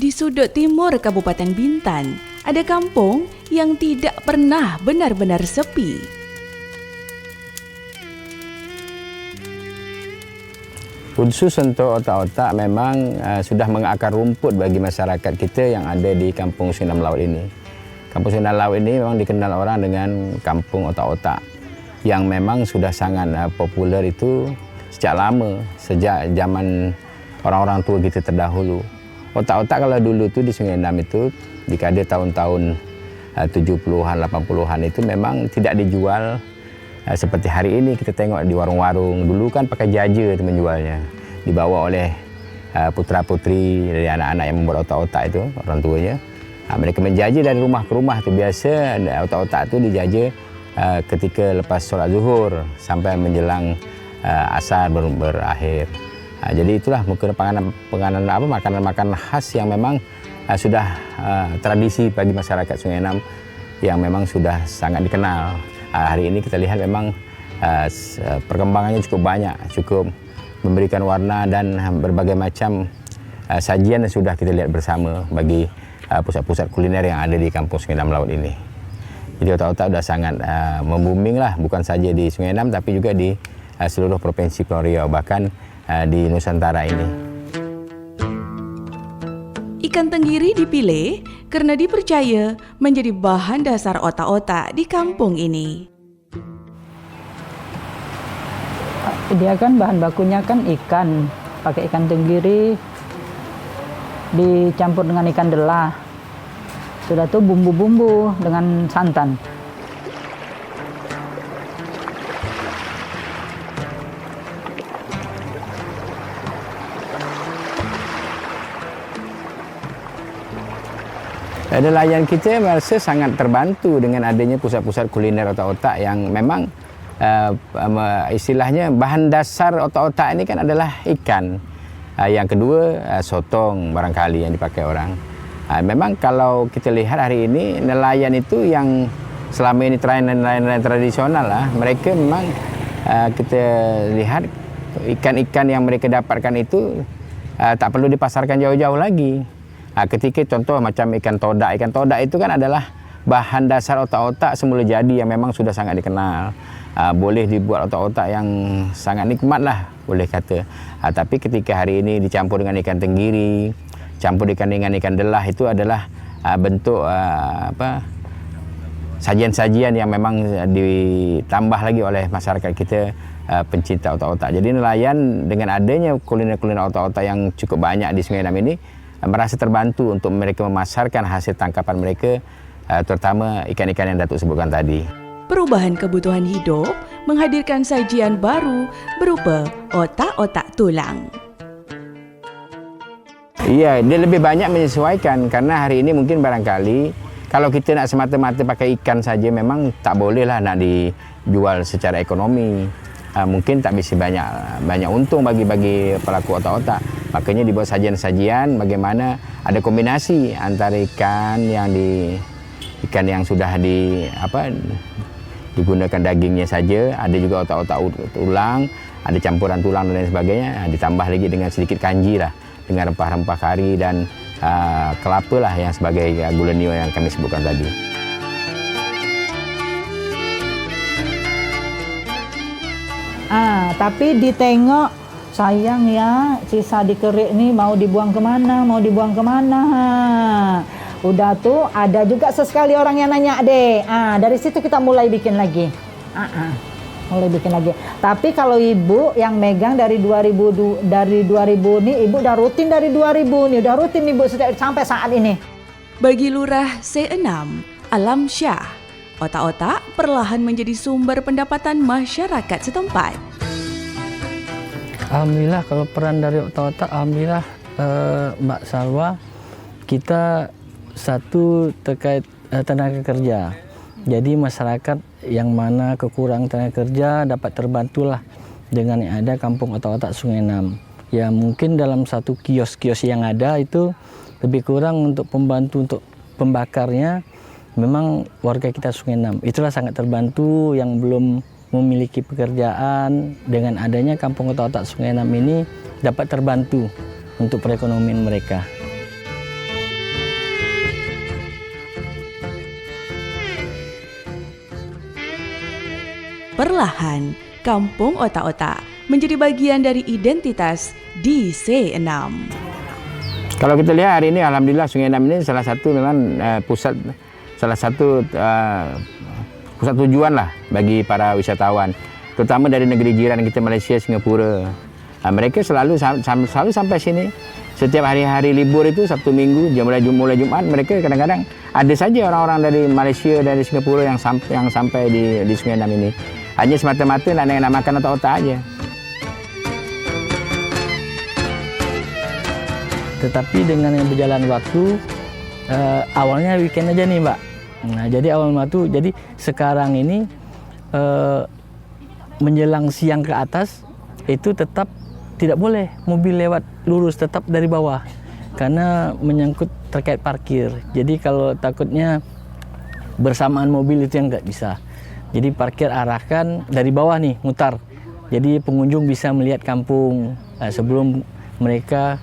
Di sudut timur Kabupaten Bintan, ada kampung yang tidak pernah benar-benar sepi. Khusus untuk otak-otak memang sudah mengakar rumput bagi masyarakat kita yang ada di Kampung Sungai Enam Laut ini. Kampung Sungai Enam Laut ini memang dikenal orang dengan kampung otak-otak yang memang sudah sangat populer itu sejak lama, sejak zaman orang-orang tua kita terdahulu. Otak-otak kalau dulu tu di Sungai Enam itu, jika ada tahun-tahun 70-an, 80-an itu memang tidak dijual seperti hari ini kita tengok di warung-warung. Dulu kan pakai jaja itu menjualnya, dibawa oleh putra-putri dari anak-anak yang membuat otak-otak itu, orang tuanya. Mereka menjaja dari rumah ke rumah tu, biasa otak-otak itu dijaja ketika lepas solat zuhur sampai menjelang asar berakhir. Jadi itulah mungkin makanan-makanan khas yang memang sudah tradisi bagi masyarakat Sungai Enam yang memang sudah sangat dikenal. Hari ini kita lihat memang perkembangannya cukup banyak, cukup memberikan warna dan berbagai macam sajian yang sudah kita lihat bersama bagi pusat-pusat kuliner yang ada di Kampung Sungai Enam Laut ini. Jadi otak-otak sudah sangat membooming lah, bukan saja di Sungai Enam tapi juga di seluruh provinsi Pulau Riau, bahkan di Nusantara ini. Ikan tenggiri dipilih karena dipercaya menjadi bahan dasar otak-otak di kampung ini. Dia kan bahan bakunya kan ikan, pakai ikan tenggiri dicampur dengan ikan delah. Sudah tuh bumbu-bumbu dengan santan. Nelayan kita merasa sangat terbantu dengan adanya pusat-pusat kuliner otak-otak yang memang istilahnya bahan dasar otak-otak ini kan adalah ikan. Yang kedua sotong barangkali yang dipakai orang. Memang kalau kita lihat hari ini nelayan itu yang selama ini nelayan tradisional lah, mereka memang kita lihat ikan-ikan yang mereka dapatkan itu tak perlu dipasarkan jauh-jauh lagi. Ketika contoh macam ikan todak itu kan adalah bahan dasar otak-otak semula jadi yang memang sudah sangat dikenal. Boleh dibuat otak-otak yang sangat nikmat lah boleh kata. Tapi ketika hari ini dicampur dengan ikan tenggiri, campur dengan ikan delah, itu adalah bentuk sajian-sajian yang memang ditambah lagi oleh masyarakat kita pencinta otak-otak. Jadi nelayan dengan adanya kuliner-kuliner otak-otak yang cukup banyak di Sungai Enam ini merasa terbantu untuk mereka memasarkan hasil tangkapan mereka, terutama ikan-ikan yang Datuk sebutkan tadi. Perubahan kebutuhan hidup menghadirkan sajian baru berupa otak-otak tulang. Iya, dia lebih banyak menyesuaikan karena hari ini mungkin barangkali kalau kita nak semata-mata pakai ikan saja memang tak boleh lah nak dijual secara ekonomi. Mungkin tak bisa banyak untung bagi pelaku otak-otak. Makanya dibuat sajian-sajian bagaimana ada kombinasi antara ikan yang sudah digunakan dagingnya saja, ada juga otak-otak tulang, ada campuran tulang dan lain sebagainya, ditambah lagi dengan sedikit kanji lah, dengan rempah-rempah kari dan kelapa lah yang sebagai gula nio yang kami sebutkan tadi. Tapi ditengok sayang ya, sisa dikerik nih mau dibuang kemana, Udah tuh ada juga sesekali orang yang nanya deh. Dari situ kita mulai bikin lagi. Tapi kalau ibu yang megang dari 2000 nih, ibu udah rutin dari 2000 nih, udah rutin ibu sampai saat ini. Bagi Lurah C6, Alam Syah, otak-otak perlahan menjadi sumber pendapatan masyarakat setempat. Alhamdulillah kalau peran dari otak-otak, alhamdulillah Mbak Salwa, kita satu terkait tenaga kerja. Jadi masyarakat yang mana kekurangan tenaga kerja dapat terbantulah dengan yang ada Kampung Otak-otak Sungai Enam. Ya mungkin dalam satu kios-kios yang ada itu lebih kurang untuk pembantu untuk pembakarnya memang warga kita Sungai Enam. Itulah sangat terbantu yang belum memiliki pekerjaan, dengan adanya Kampung Otak-otak Sungai Enam ini dapat terbantu untuk perekonomian mereka. Perlahan, Kampung Otak-Otak menjadi bagian dari identitas di C6. Kalau kita lihat hari ini, alhamdulillah Sungai Enam ini salah satu memang pusat tujuan lah bagi para wisatawan, terutama dari negeri jiran kita, Malaysia, Singapura. Mereka selalu sampai sini. Setiap hari-hari libur itu, Sabtu Minggu, mulai Jumat, mereka kadang-kadang ada saja orang-orang dari Malaysia, dari Singapura yang sampai di Sungai Enam ini. Hanya semata-mata nak makan otak-otak aja. Tetapi dengan yang berjalan waktu, awalnya weekend aja nih Mbak. Nah, jadi awal waktu, jadi sekarang ini menjelang siang ke atas itu tetap tidak boleh mobil lewat lurus, tetap dari bawah karena menyangkut terkait parkir. Jadi kalau takutnya bersamaan mobil itu yang nggak bisa. Jadi parkir arahkan dari bawah nih, mutar. Jadi pengunjung bisa melihat kampung sebelum mereka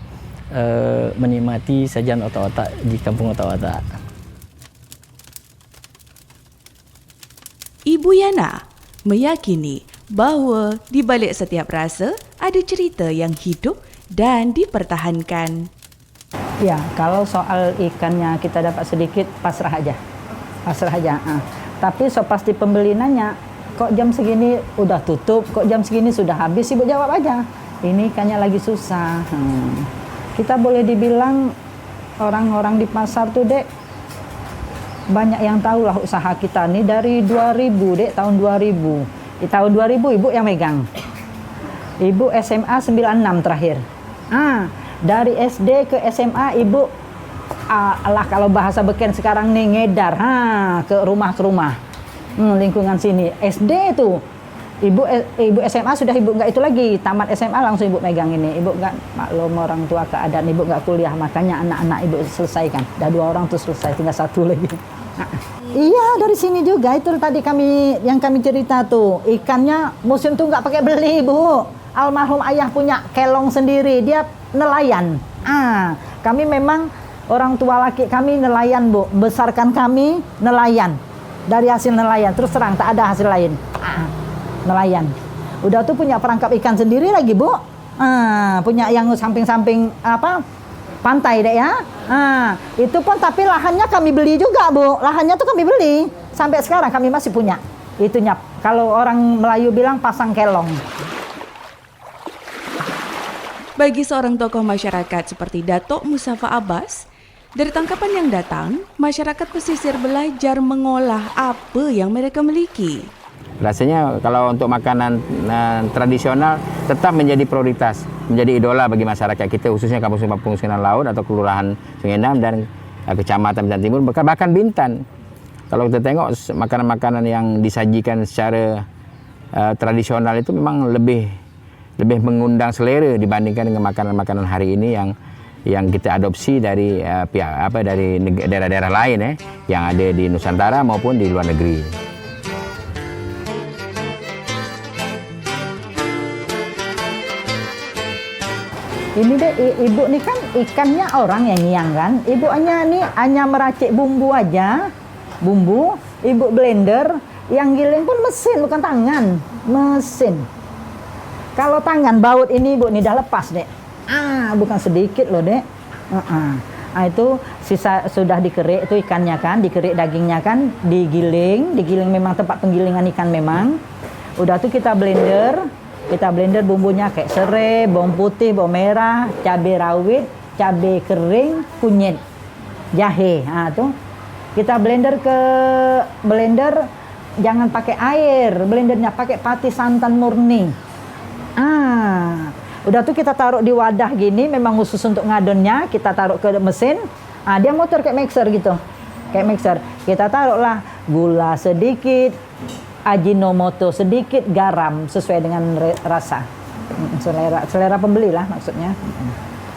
menikmati sajian otak-otak di Kampung Otak-Otak. Ibu Yana meyakini bahwa di balik setiap rasa ada cerita yang hidup dan dipertahankan. Ya, kalau soal ikannya kita dapat sedikit, pasrah aja. Tapi so pasti pembeli nanya, kok jam segini udah tutup, kok jam segini sudah habis, Ibu jawab aja, ini ikannya lagi susah. Kita boleh dibilang orang-orang di pasar tuh Dek, banyak yang tahu lah usaha kita nih dari 2000 Dek, tahun 2000. Di tahun 2000 Ibu yang megang. Ibu SMA 96 terakhir. Dari SD ke SMA Ibu kalau bahasa beken sekarang nih ngedar ke rumah lingkungan sini. SD itu Ibu SMA sudah Ibu nggak itu lagi, tamat SMA langsung Ibu megang ini. Ibu nggak maklum orang tua keadaan, Ibu nggak kuliah, makanya anak-anak Ibu selesaikan. Dah 2 orang tuh selesai, tinggal 1 lagi. Iya, dari sini juga itu tadi kami cerita tuh, ikannya musim tuh nggak pakai beli Bu. Almarhum ayah punya kelong sendiri, dia nelayan. Kami memang orang tua laki kami nelayan Bu, besarkan kami nelayan. Dari hasil nelayan, terus terang tak ada hasil lain. Nelayan. Udah tuh punya perangkap ikan sendiri lagi Bu. Punya yang samping-samping pantai deh ya. Itu pun tapi lahannya kami beli juga Bu. Lahannya tuh kami beli. Sampai sekarang kami masih punya. Itunya kalau orang Melayu bilang pasang kelong. Bagi seorang tokoh masyarakat seperti Datuk Musafa Abbas, dari tangkapan yang datang, masyarakat pesisir belajar mengolah apa yang mereka miliki. Rasanya kalau untuk makanan tradisional tetap menjadi prioritas, menjadi idola bagi masyarakat kita, khususnya Kampung Sungai Laut atau Kelurahan Sungai Enam dan Kecamatan Bintan Timur, bahkan Bintan. Kalau kita tengok makanan-makanan yang disajikan secara tradisional itu memang lebih mengundang selera dibandingkan dengan makanan-makanan hari ini yang kita adopsi dari dari daerah-daerah lain yang ada di Nusantara maupun di luar negeri. Ini deh Ibu nih kan ikannya orang yang ngiang kan. Ibu hanya meracik bumbu aja. Bumbu, Ibu blender, yang giling pun mesin bukan tangan, mesin. Kalau tangan baut ini Ibu nih dah lepas deh. Bukan sedikit loh dek. Itu sisa sudah dikerik itu ikannya kan, dikerik dagingnya kan, digiling memang tempat penggilingan ikan memang. Udah tuh kita blender bumbunya kayak serai, bawang putih, bawang merah, cabai rawit, cabai kering, kunyit, jahe. Tuh kita blender jangan pakai air, blendernya pakai pati santan murni. Udah tuh kita taruh di wadah gini, memang khusus untuk ngadonnya, kita taruh ke mesin. Dia motor kayak mixer gitu. Kayak mixer. Kita taruhlah gula sedikit, ajinomoto sedikit, garam sesuai dengan rasa. Selera pembeli lah maksudnya.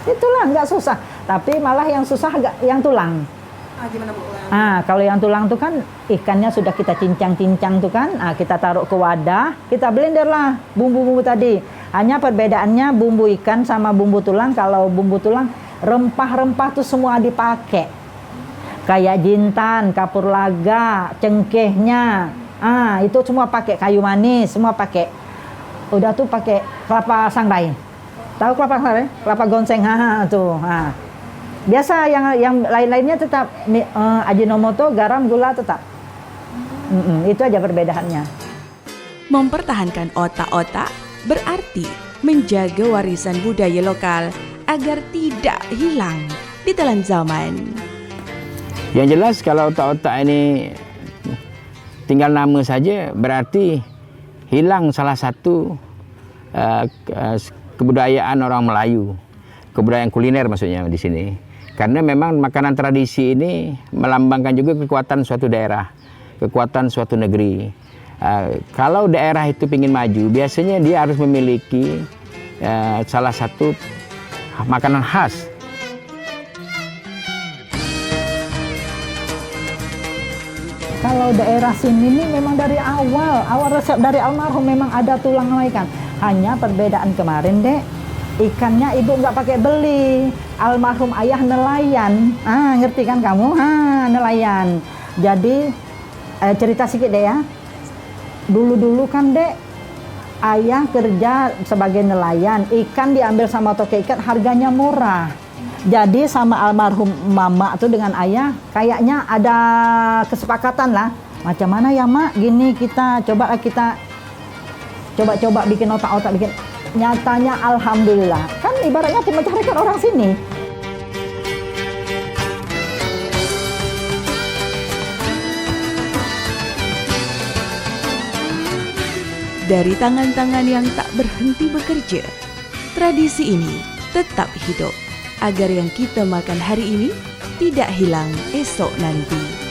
Itulah nggak susah. Tapi malah yang susah yang tulang. Gimana Bu? Kalau yang tulang tuh kan ikannya sudah kita cincang-cincang tuh kan. Kita taruh ke wadah, kita blender lah bumbu-bumbu tadi. Hanya perbedaannya bumbu ikan sama bumbu tulang. Kalau bumbu tulang rempah-rempah tuh semua dipakai. Kayak jintan, kapur laga, cengkehnya, Itu semua pakai kayu manis, semua pakai. Udah tuh pakai kelapa sangrai. Tahu kelapa sangrai? Kelapa gonseng, tuh. Biasa yang lain-lainnya tetap ajinomoto, garam, gula tetap. Itu aja perbedaannya. Mempertahankan otak-otak berarti menjaga warisan budaya lokal agar tidak hilang ditelan zaman. Yang jelas kalau otak-otak ini tinggal nama saja berarti hilang salah satu kebudayaan orang Melayu, kebudayaan kuliner maksudnya di sini. Karena memang makanan tradisi ini melambangkan juga kekuatan suatu daerah, kekuatan suatu negeri. Kalau daerah itu ingin maju, biasanya dia harus memiliki salah satu makanan khas. Kalau daerah sini ini memang dari awal resep dari almarhum memang ada tulang ikan. Hanya perbedaan kemarin, Dek, ikannya ibu nggak pakai beli. Almarhum ayah nelayan. Ngerti kan kamu? Nelayan. Jadi cerita sedikit, Dek ya. Dulu kan, Dek, ayah kerja sebagai nelayan. Ikan diambil sama toko ikan harganya murah. Jadi sama almarhum mama tuh dengan ayah kayaknya ada kesepakatan lah. Macam mana ya mak, gini kita coba bikin otak-otak bikin. Nyatanya alhamdulillah. Kan ibaratnya mencarikan orang sini. Dari tangan-tangan yang tak berhenti bekerja, tradisi ini tetap hidup agar yang kita makan hari ini tidak hilang esok nanti.